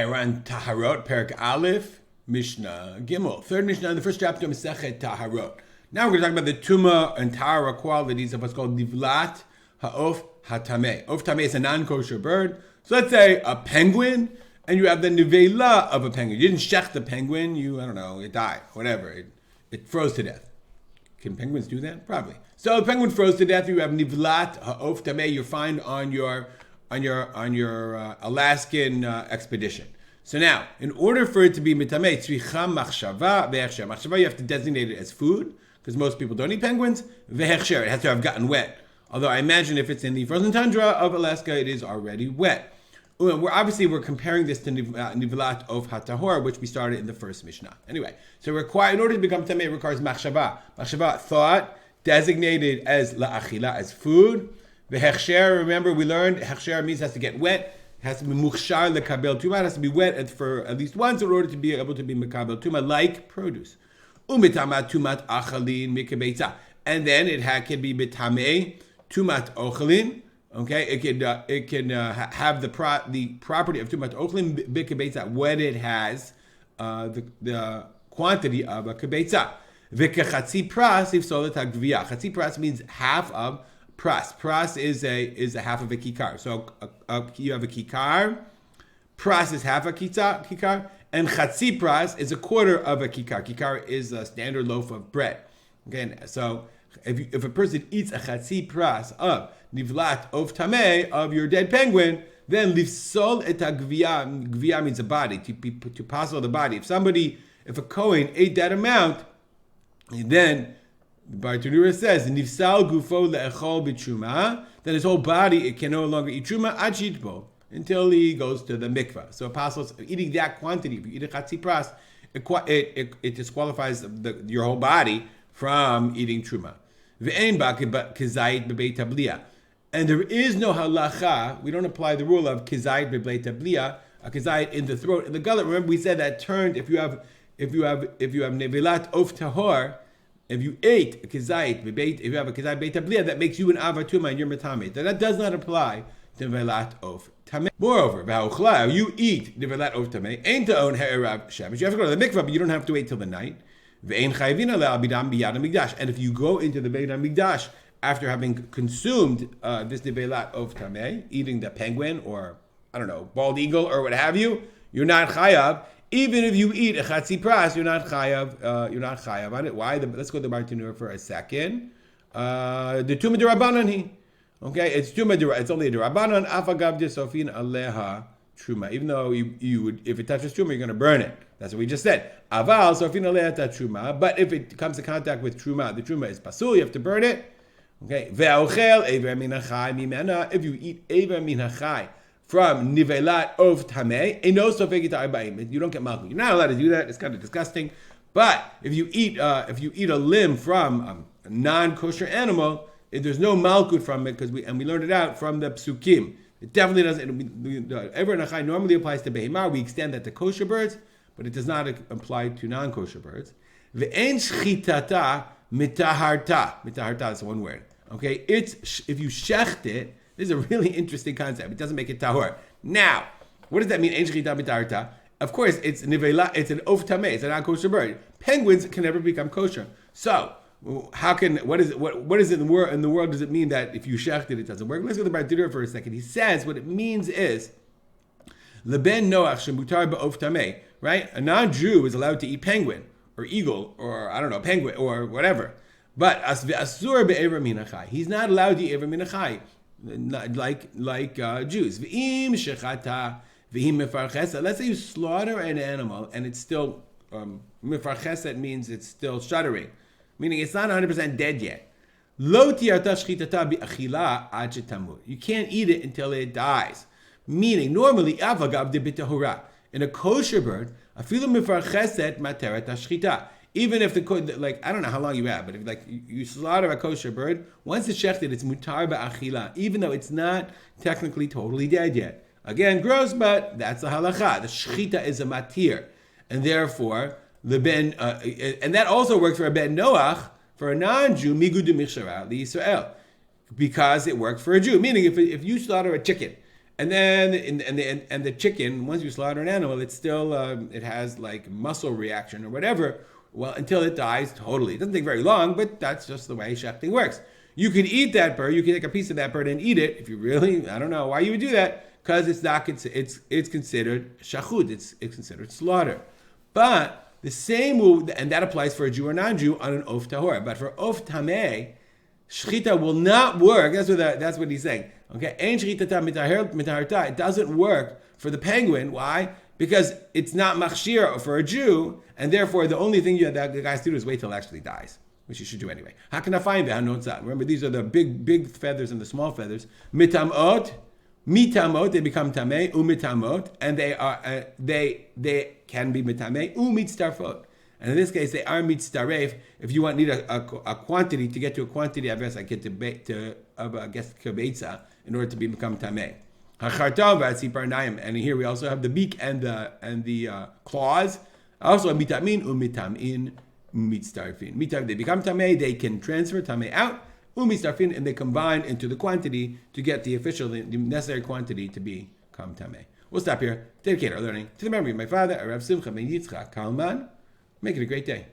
we're on Taharot, Perak Aleph, Mishnah Gimel. Third Mishnah in the first chapter of Masechet Taharot. Now we're going to talk about the Tumah and Tahara qualities of what's called Nivlat Ha'of Hatameh. Of Tameh is a non-kosher bird. So let's say a penguin, and you have the Nivela of a penguin. You didn't shech the penguin, it died, whatever. It froze to death. Can penguins do that? Probably. So the penguin froze to death. You have Nivlat Ha'of Tameh. You find on your Alaskan expedition. So now, in order for it to be mitameh, tzricha machshava ve'hechsher. Machshava, you have to designate it as food, because most people don't eat penguins. Ve'hechsher, it has to have gotten wet. Although I imagine if it's in the frozen tundra of Alaska, it is already wet. We're comparing this to Nivlat of Hatahor, which we started in the first Mishnah. Anyway, so in order to become tameh, it requires machshava. Machshava, thought, designated as la'achila, as food. The hechsher, remember we learned, hechsher means it has to get wet. It has to be mukhshar lekabel tumah. It has to be wet for at least once in order to be able to be mekabel tumah, like produce. Umitamat tumat achalin mikabeitza. And then it can be mitameh tumat ochalin. Okay, it can have the property of tumat ochalin mikabeitza when it has the quantity of a kabeitza. V'kachatzi pras if solet hagviyah. Chatzi pras means half of pras. Pras is a half of a kikar. So you have a kikar. Pras is half a kikar. And chatzi pras is a quarter of a kikar. Kikar is a standard loaf of bread. Okay, so if a person eats a chatzi pras of nivlat of tameh, of your dead penguin, then lifsol et gviyah. Gviyah means a body, to passel the body. If a Kohen ate that amount, then the Bartanura says, "Nifsal gufo le'echol b'truma." Then his whole body, it can no longer eat truma ad shitbo, until he goes to the mikvah. So apostles eating that quantity, if you eat a chatzi pras, it disqualifies your whole body from eating truma. Ve'en ba kizayit b'beit tabliya, and there is no halacha. We don't apply the rule of kizayit b'beit tabliya, a kizayit in the throat, in the gullet. Remember, we said that turned if you have nevelat of tahor. If you ate a kizayit, if you have a kizayit beit tabliya, that makes you an avatuma and you're metameh. That does not apply to velat of tameh. Moreover, you eat the velat of tameh, ain't to own ha'erav shemesh. You have to go to the mikvah, but you don't have to wait till the night. Ve'ein chayvina le'abidam biyad hamikdash. And if you go into the beit hamikdash after having consumed this velat of tameh, eating the penguin or bald eagle or what have you, you're not chayav. Even if you eat a chatzi pras, you're not chayav. You're not chayav on it. Why? Let's go to Bartanura for a second. The Tumah derabanan okay, it's Tumah derabanan. It's only a derabanan. Afagav desofin aleha truma. Even though you would, if it touches truma, you're going to burn it. That's what we just said. Aval sofin aleha truma. But if it comes to contact with truma, the truma is pasul. You have to burn it. Okay. Ve'ochel ever min hachai mimena. If you eat ever min hachai from nivelat of tameh, you don't get malchut. You're not allowed to do that. It's kind of disgusting. But if you eat a limb from a non-kosher animal, there's no malchut from it because we learned it out from the psukim. It definitely doesn't. Ever nachai normally applies to behemah. We extend that to kosher birds, but it does not apply to non-kosher birds. Ve'en shchitata mitaharta. Mitaharta is one word. Okay, it's if you shecht it. This is a really interesting concept. It doesn't make it tahor. Now, what does that mean? Of course, it's nivela. It's an of tameh. It's a non-kosher bird. Penguins can never become kosher. So, what is it in the world? Does it mean that if you shecht it doesn't work? Let's go to the Bartanura for a second. He says what it means is leben noach shemutar ba'of tameh. Right? A non-Jew is allowed to eat penguin or eagle or penguin or whatever. But asur be'ever min hachai. He's not allowed to eat ever min hachai. Like Jews. Let's say you slaughter an animal and it's still mifarcheset means it's still shuddering, meaning it's not 100% dead yet. You can't eat it until it dies. Meaning normally in a kosher bird, even if I don't know how long you have, but if you slaughter a kosher bird, once it's shechted, it's mutar ba'achila, even though it's not technically totally dead yet. Again, gross, but that's the halacha. The shechita is a matir, and therefore and that also works for a ben noach, for a non-Jew, migudu michshara li Yisrael, because it worked for a Jew. Meaning, if you slaughter a chicken And then and the chicken, once you slaughter an animal, it's still it has like muscle reaction or whatever. Well, until it dies totally. It doesn't take very long, but that's just the way shechting works. You could eat that bird. You can take a piece of that bird and eat it. If you really, I don't know why you would do that, because it's not. It's considered shachud. It's considered slaughter. But the same will, and that applies for a Jew or non-Jew on an of tahor. But for of tameh, shechita will not work. That's what he's saying. Okay, ein shechitata mitaharta. It doesn't work for the penguin. Why? Because it's not machshir for a Jew, and therefore the only thing that the guy has to do is wait till it actually dies, which you should do anyway. How can I find that? Remember, these are the big feathers and the small feathers. Mitamot, they become tameh, umitamot, and they can be mitameh, umitztarfot. And in this case, they are mitztaref. If you need a quantity, to get to a quantity, I guess I get to kibetza in order to become tameh. And here we also have the beak and the claws. Also mitamin umitamin mitztarfin. They become tameh. They can transfer tameh out. Umitztarfin, and they combine into the quantity to get the necessary quantity to become tameh. We'll stop here. Dedicate our learning to the memory of my father, Rav Simcha ben Yitzchak Kalman. Make it a great day.